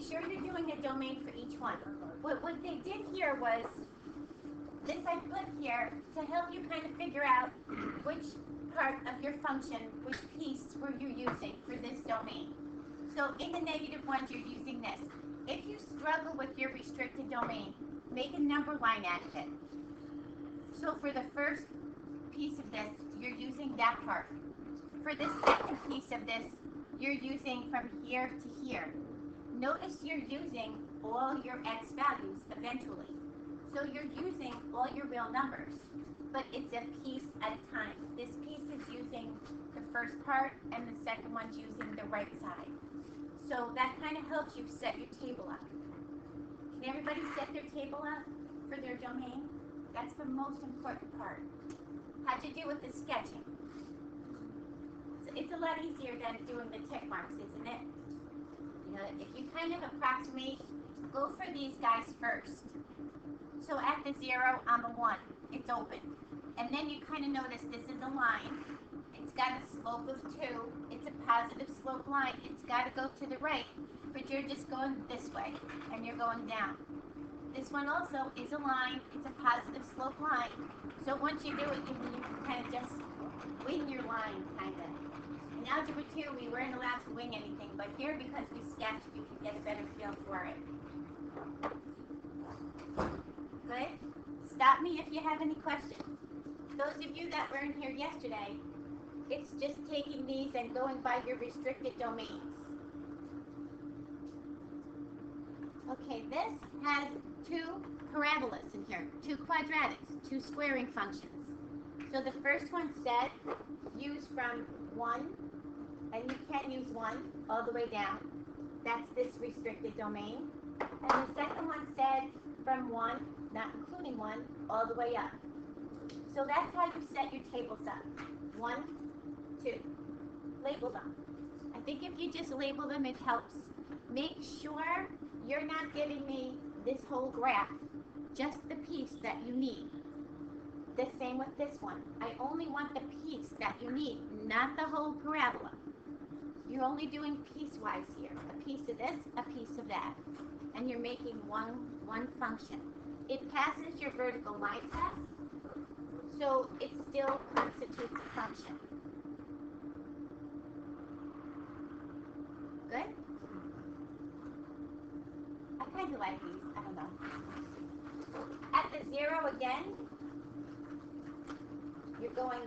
sure you're doing a domain for each one. What they did here was, this I put here to help you kind of figure out which part of your function, which piece were you using for this domain. So in the negative ones, you're using this. If you struggle with your restricted domain, make a number line out of it. So for the first piece of this, you're using that part. For the second piece of this, you're using from here to here. Notice you're using all your x values eventually. So you're using all your real numbers, but it's a piece at a time. This piece is using the first part, and the second one's using the right side. So that kind of helps you set your table up. Can everybody set their table up for their domain? That's the most important part. How'd you do with the sketching? So it's a lot easier than doing the tick marks, isn't it? You know, if you kind of approximate, go for these guys first. So at the 0 on the 1, it's open. And then you kind of notice this is a line. It's got a slope of 2. It's a positive slope line. It's got to go to the right, but you're just going this way, and you're going down. This one also is a line. It's a positive slope line. So once you do it, you can kind of just wing your line, kind of. In Algebra 2, we weren't allowed to wing anything, but here, because we sketched, you can get a better feel for it. Good? Stop me if you have any questions. Those of you that weren't here yesterday, it's just taking these and going by your restricted domains. Okay, this has 2 parabolas in here, 2 quadratics, 2 squaring functions. So the first one said use from 1, and you can use 1 all the way down. That's this restricted domain. And the second one said from 1, not including 1, all the way up. So that's how you set your tables up. 1, 2. Label them. I think if you just label them, it helps. Make sure you're not giving me this whole graph, just the piece that you need. The same with this one. I only want the piece that you need, not the whole parabola. You're only doing piecewise here. A piece of this, a piece of that. And you're making one function. It passes your vertical line test, so it still constitutes a function. Good? I kind of like these. I don't know. At the 0 again, you're going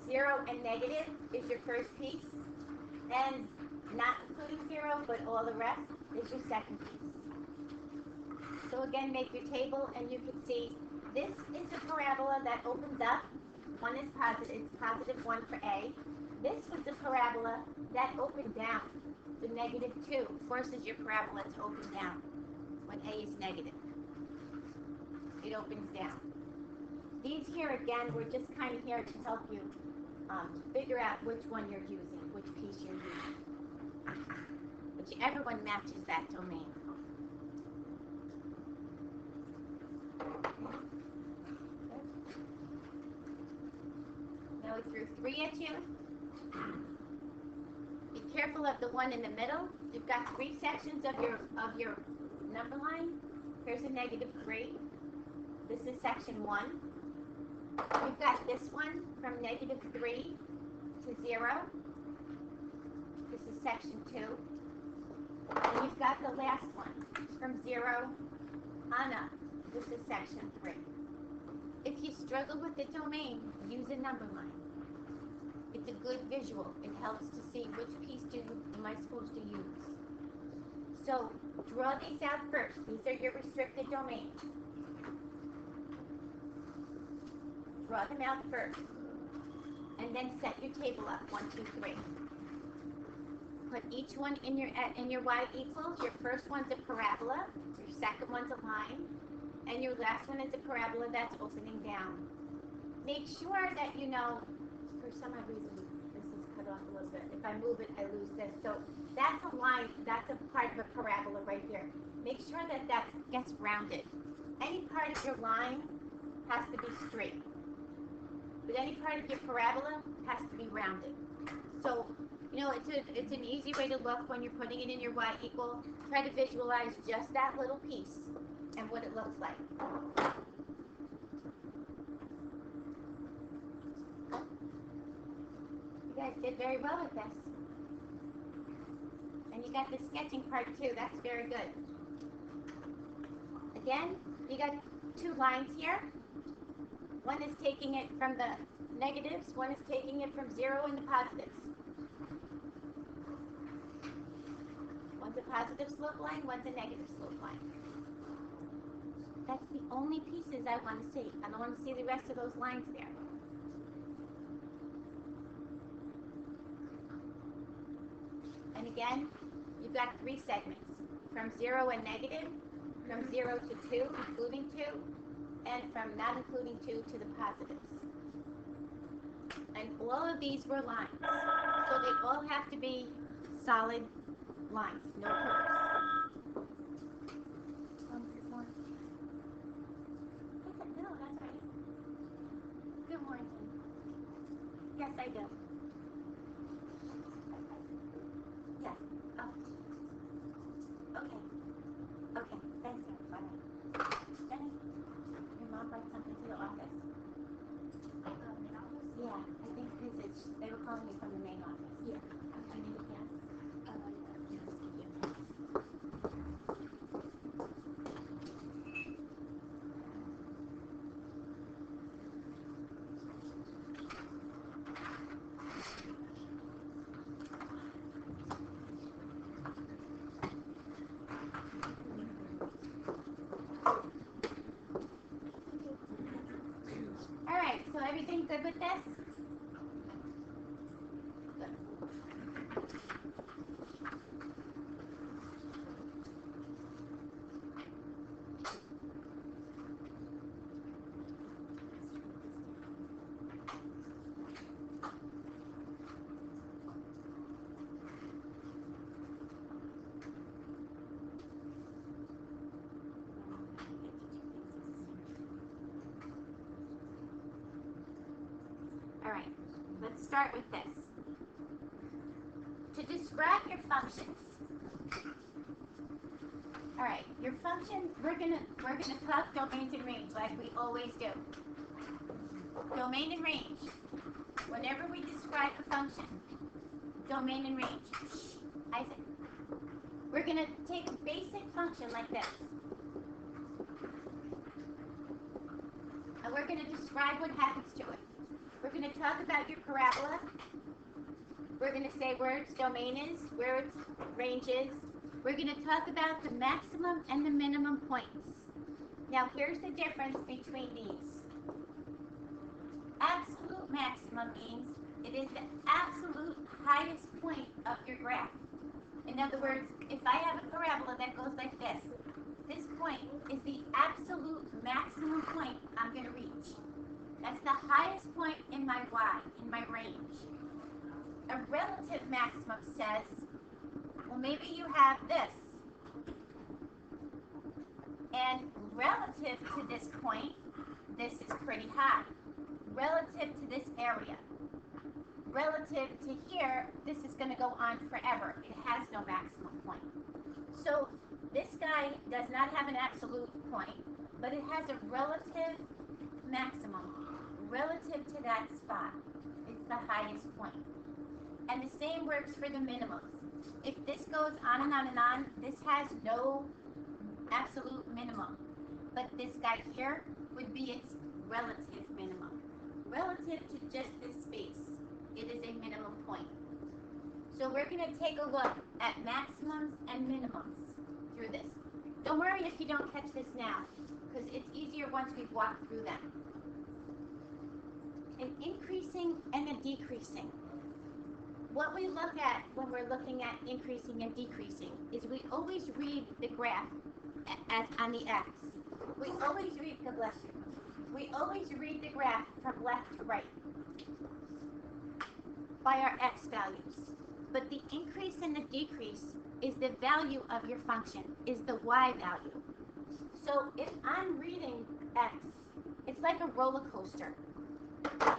0 and negative is your first piece, and not including 0, but all the rest is your second piece. So again, make your table, and you can see this is a parabola that opens up. 1 is positive, it's positive 1 for A. This was the parabola that opened down. The negative 2 forces your parabola to open down when A is negative. It opens down. These here again, we're just kind of here to help you figure out which one you're using, which piece you're using. Whichever one matches that domain. Now we threw 3 at you. Be careful of the one in the middle. You've got 3 sections of your number line. Here's a negative 3. This is section 1. You've got this one from negative 3 to 0. This is section 2. And you've got the last one from 0 on up. This is section 3. If you struggle with the domain, use a number line. It's a good visual. It helps to see which piece am I supposed to use. So draw these out first. These are your restricted domains. Draw them out first. And then set your table up. 1, 2, 3. Put each one in your y equals. Your first one's a parabola. Your second one's a line. And your last one is a parabola that's opening down. Make sure that you know, for some reason, this is cut off a little bit. If I move it, I lose this. So that's a line, that's a part of a parabola right here. Make sure that that gets rounded. Any part of your line has to be straight. But any part of your parabola has to be rounded. So You know, it's an easy way to look when you're putting it in your y equal. Try to visualize just that little piece and what it looks like. You guys did very well with this. And you got the sketching part too. That's very good. Again, you got two lines here. One is taking it from the negatives, one is taking it from 0 and the positives. One's a positive slope line, one's a negative slope line. That's the only pieces I want to see. I don't want to see the rest of those lines there. And again, you've got three segments, from 0 and negative, from 0 to 2, including 2, and from not including 2 to the positives. And all of these were lines. So they all have to be solid lines, no curves. No, that's right. Good morning. Yes, I do. Yes. Oh. Okay. Okay. Thanks, everybody. Jenny, your mom brought something to the office? Yeah, I think because they were calling me from the main office. Yeah. I need a pen. All right, so everything good with this? Good. All right, let's start with this. To describe your functions. All right, your functions, we're gonna talk domains and range like we always do. Domain and range. Whenever we describe a function, domain and range. Isaac. We're gonna take a basic function like this. And we're gonna describe what happens to it. We're going to talk about your parabola. We're going to say where its domain is, where its range is. We're going to talk about the maximum and the minimum points. Now, here's the difference between these. Absolute maximum means it is the absolute highest point of your graph. In other words, if I have a parabola that goes like this point is the absolute maximum point I'm going to reach. That's the highest point in my y, in my range. A relative maximum says, well, maybe you have this. And relative to this point, this is pretty high. Relative to this area. Relative to here, this is going to go on forever. It has no maximum point. So this guy does not have an absolute point, but it has a relative maximum. Relative to that spot, it's the highest point. And the same works for the minimums. If this goes on and on and on, this has no absolute minimum. But this guy here would be its relative minimum. Relative to just this space, it is a minimum point. So we're going to take a look at maximums and minimums through this. Don't worry if you don't catch this now, because it's easier once we've walked through them. An increasing and a decreasing. What we look at when we're looking at increasing and decreasing is we always read the graph as on the x. We always read, God bless you. We always read the graph from left to right by our x values. But the increase and the decrease is the value of your function, is the y value. So if I'm reading x, it's like a roller coaster.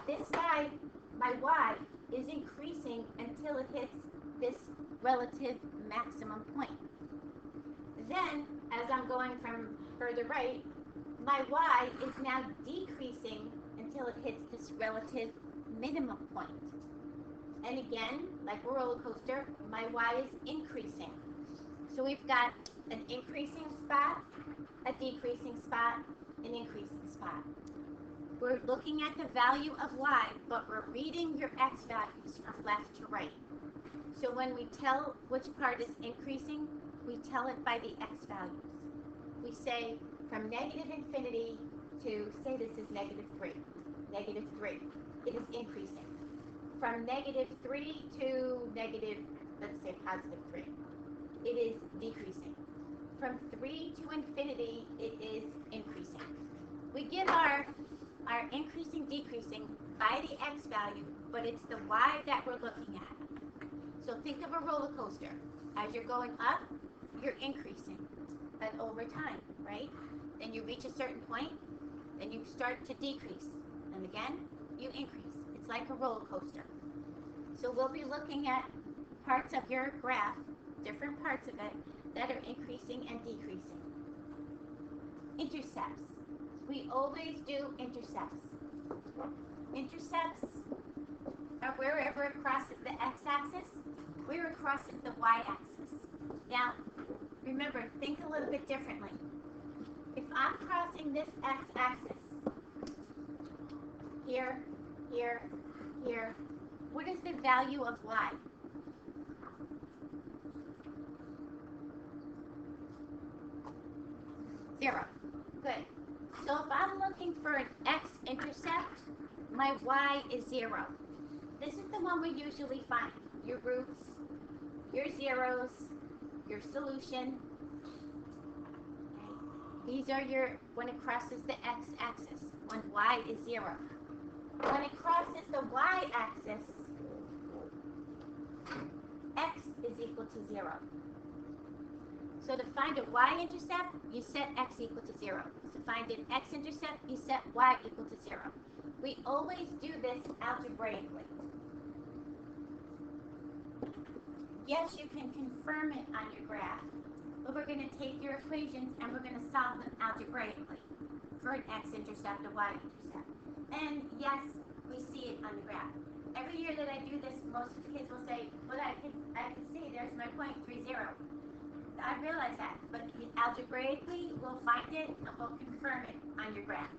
This side, my y, is increasing until it hits this relative maximum point. Then, as I'm going from further right, my y is now decreasing until it hits this relative minimum point. And again, like a roller coaster, my y is increasing. So we've got an increasing spot, a decreasing spot, an increasing spot. We're looking at the value of y, but we're reading your x values from left to right. So when we tell which part is increasing, we tell it by the x values. We say from negative infinity to, say this is -3. -3. It is increasing. From -3 to negative, let's say +3. It is decreasing. From 3 to infinity, it is increasing. We give our increasing, decreasing by the x value, but it's the y that we're looking at. So think of a roller coaster. As you're going up, you're increasing, and over time, right? Then you reach a certain point, then you start to decrease, and again, you increase. It's like a roller coaster. So we'll be looking at parts of your graph, different parts of it, that are increasing and decreasing. Intercepts. We always do intercepts. Intercepts are wherever it crosses the x-axis, where it crosses the y-axis. Now, remember, think a little bit differently. If I'm crossing this x-axis, here, here, here, what is the value of y? Zero. Good. So if I'm looking for an x-intercept, my y is 0. This is the one we usually find. Your roots, your zeros, your solution. These are your, when it crosses the x-axis, when y is 0. When it crosses the y-axis, x is equal to 0. So to find a y-intercept, you set x equal to 0. To find an x-intercept, you set y equal to 0. We always do this algebraically. Yes, you can confirm it on your graph, but we're going to take your equations and we're going to solve them algebraically for an x-intercept, a y-intercept. And yes, we see it on the graph. Every year that I do this, most of the kids will say, well, I can see there's my point, 3, 0. I realize that, but algebraically, we'll find it and we'll confirm it on your graph.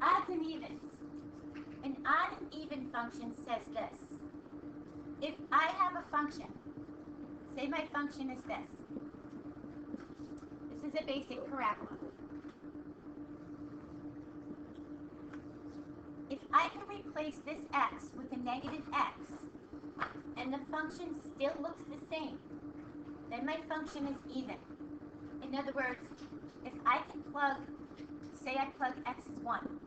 Odds and evens. An odd and even function says this. If I have a function, say my function is this. This is a basic parabola. If I can replace this x with a negative x, and the function still looks the same, then my function is even. In other words, if I can plug, say I plug x is 1.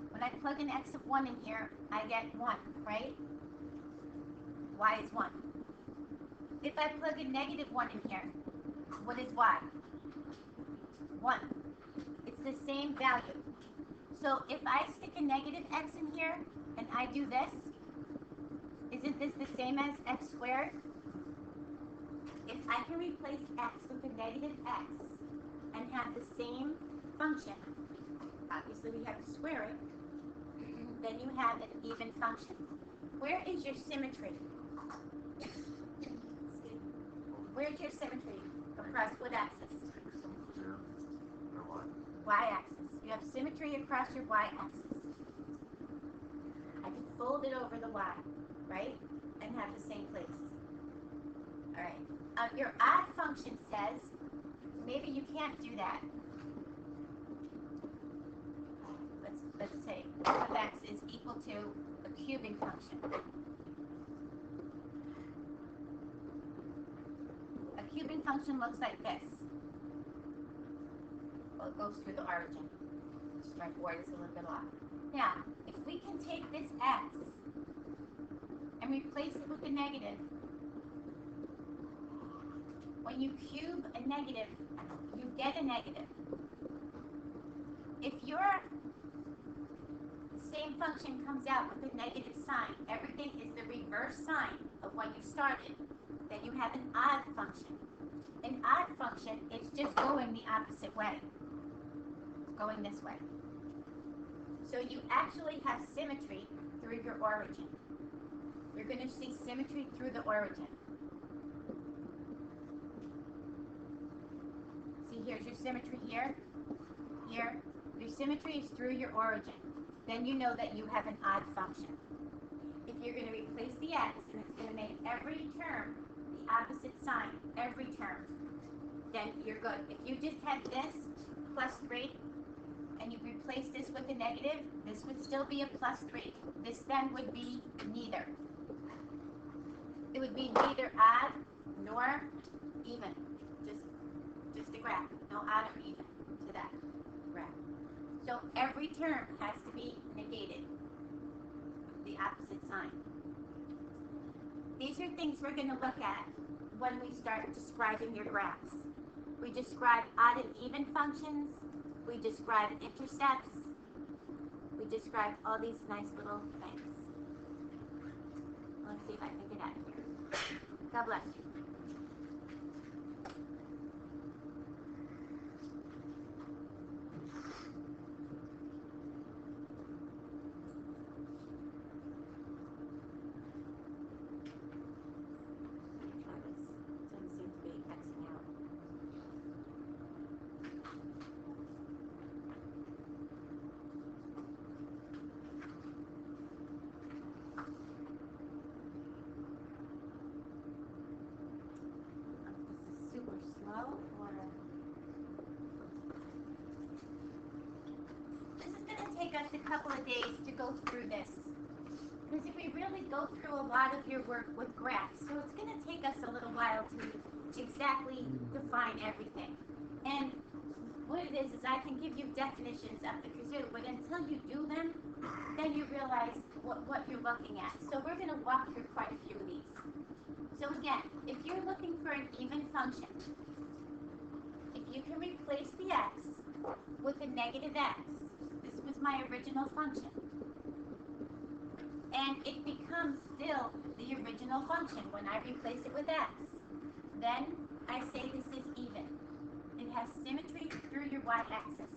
When I plug an x of 1 in here, I get 1, right? Y is 1. If I plug a negative 1 in here, what is y? 1. It's the same value. So if I stick a negative x in here, and I do this, isn't this the same as x squared? If I can replace x with a negative x and have the same function, obviously we have to square it, then you have an even function. Where is your symmetry? Where's your symmetry? Across what axis? Y-axis. You have symmetry across your y-axis. I can fold it over the y, right? And have the same place. All right. Your odd function says, maybe you can't do that. Let's say f of x is equal to a cubing function. A cubing function looks like this. Well, it goes through the origin. My board is a little bit off. Now, if we can take this x and replace it with a negative, when you cube a negative, you get a negative. If your same function comes out with a negative sign, everything is the reverse sign of when you started, then you have an odd function. An odd function is just going the opposite way. It's going this way. So you actually have symmetry through your origin. You're going to see symmetry through the origin. See, here's your symmetry here, here. Your symmetry is through your origin. Then you know that you have an odd function. If you're going to replace the x, and it's going to make every term the opposite sign, every term, then you're good. If you just had this plus 3, and you replace this with a negative, this would still be a plus 3. This then would be neither. It would be neither odd nor even. Just a graph. No odd or even to that graph. So every term has to be negated, the opposite sign. These are things we're going to look at when we start describing your graphs. We describe odd and even functions. We describe intercepts. We describe all these nice little things. Let's see if I can get out of here. God bless you. Us a couple of days to go through this, because if we really go through a lot of your work with graphs, so it's going to take us a little while to exactly define everything. And what it is I can give you definitions of the kazoo, but until you do them, then you realize what you're looking at. So we're going to walk through quite a few of these. So again, if you're looking for an even function, if you can replace the x with a negative x, was my original function, and it becomes still the original function when I replace it with x, then I say this is even. It has symmetry through your y-axis.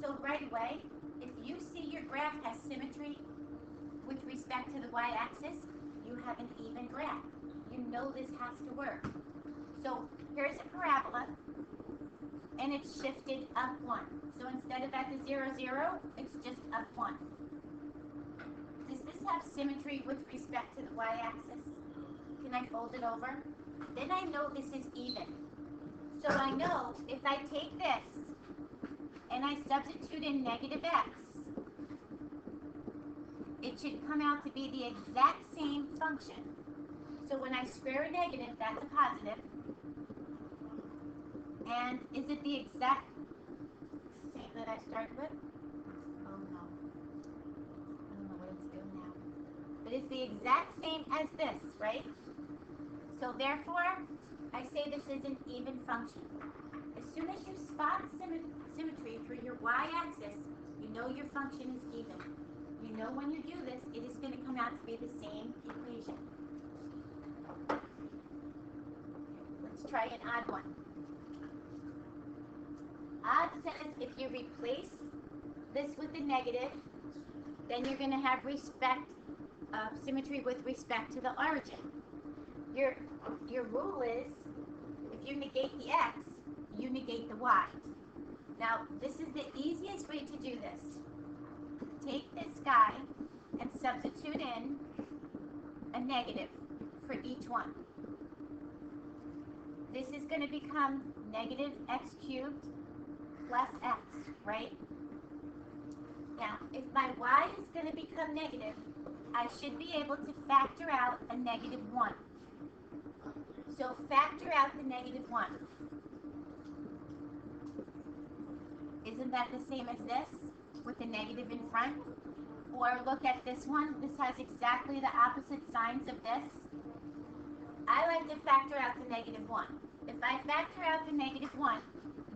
So right away, if you see your graph has symmetry with respect to the y-axis, you have an even graph. You know this has to work. So here's a parabola, and it's shifted up 1. So instead of at the 0, 0, it's just up 1. Does this have symmetry with respect to the y-axis? Can I fold it over? Then I know this is even. So I know if I take this and I substitute in negative x, it should come out to be the exact same function. So when I square a negative, that's a positive. And is it the exact same that I started with? Oh no. I don't know what it's doing now. But it's the exact same as this, right? So therefore, I say this is an even function. As soon as you spot symmetry through your y-axis, you know your function is even. You know when you do this, it is going to come out to be the same equation. Let's try an odd one. Odd says if you replace this with a negative, then you're going to have symmetry with respect to the origin. Your rule is, if you negate the x, you negate the y. Now, this is the easiest way to do this. Take this guy and substitute in a negative for each one. This is going to become negative x cubed plus x, right? Now, if my y is going to become negative, I should be able to factor out a negative 1. So factor out the negative 1. Isn't that the same as this, with the negative in front? Or look at this one. This has exactly the opposite signs of this. I like to factor out the negative 1. If I factor out the negative 1,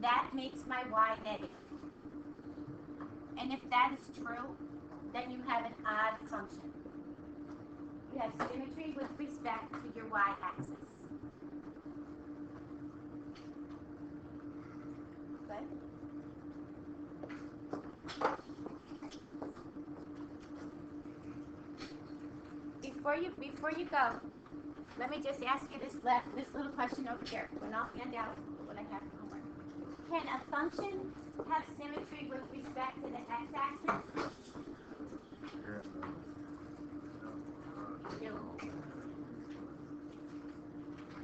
that makes my y negative. And if that is true, then you have an odd function. You have symmetry with respect to your y-axis. Good? Before you go, let me just ask you this little question over here. When I'll hand out what I have for homework. Can a function have symmetry with respect to the x-axis? No.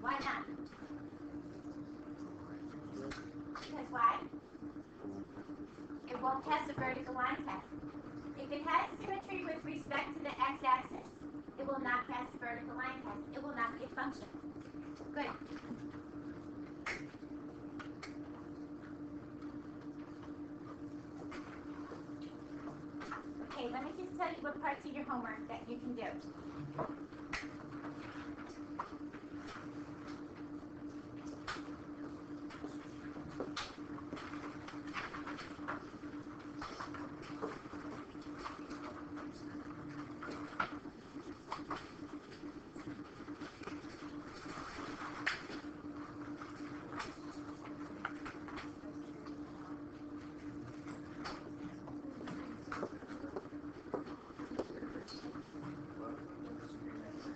Why not? Because why? It won't pass the vertical line test. If it has symmetry with respect to the x-axis, it will not pass the vertical line test. It will not be a function. Good. Okay, let me just tell you what parts of your homework that you can do.